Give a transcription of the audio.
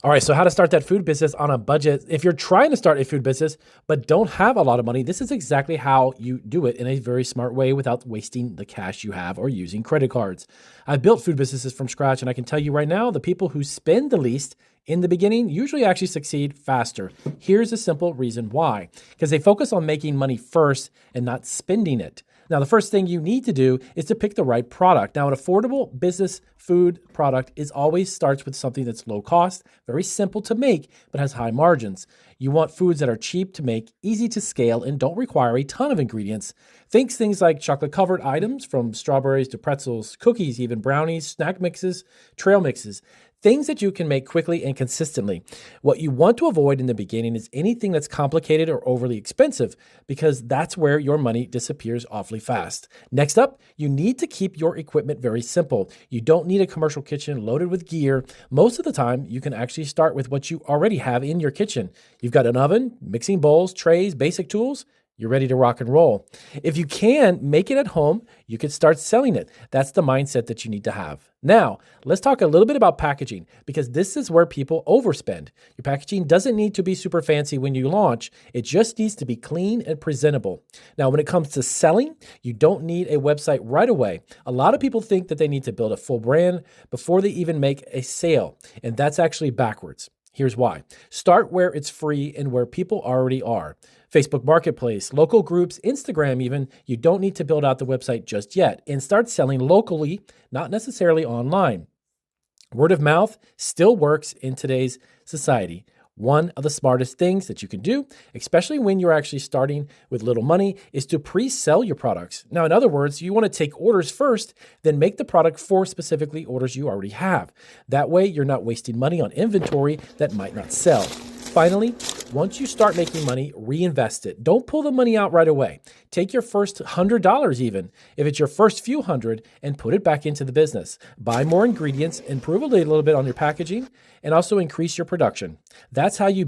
All right, so how to start that food business on a budget. If you're trying to start a food business but don't have a lot of money, this is exactly how you do it in a very smart way without wasting the cash you have or using credit cards. I've built food businesses from scratch, and I can tell you right now, the people who spend the least in the beginning usually actually succeed faster. Here's a simple reason why: because they focus on making money first and not spending it. Now, the first thing you need to do is to pick the right product. Now, an affordable business food product is always starts with something that's low cost, very simple to make, but has high margins. You want foods that are cheap to make, easy to scale, and don't require a ton of ingredients. Think things like chocolate-covered items, from strawberries to pretzels, cookies, even brownies, snack mixes, trail mixes. Things that you can make quickly and consistently. What you want to avoid in the beginning is anything that's complicated or overly expensive, because that's where your money disappears awfully fast. Next up, you need to keep your equipment very simple. You don't need a commercial kitchen loaded with gear. Most of the time, you can actually start with what you already have in your kitchen. You've got an oven, mixing bowls, trays, basic tools. You're ready to rock and roll. If you can make it at home, you can start selling it. That's the mindset that you need to have. Now, let's talk a little bit about packaging, because this is where people overspend. Your packaging doesn't need to be super fancy when you launch. It just needs to be clean and presentable. Now, when it comes to selling, you don't need a website right away. A lot of people think that they need to build a full brand before they even make a sale, and that's actually backwards. Here's why. Start where it's free and where people already are. Facebook Marketplace, local groups, Instagram even. You don't need to build out the website just yet, and start selling locally, not necessarily online. Word of mouth still works in today's society. One of the smartest things that you can do, especially when you're actually starting with little money, is to pre-sell your products. Now, in other words, you want to take orders first, then make the product for specifically orders you already have. That way, you're not wasting money on inventory that might not sell. Finally, once you start making money, reinvest it. Don't pull the money out right away. Take your first $100 even, if it's your first few hundred, and put it back into the business. Buy more ingredients, improve a little bit on your packaging, and also increase your production. That's how you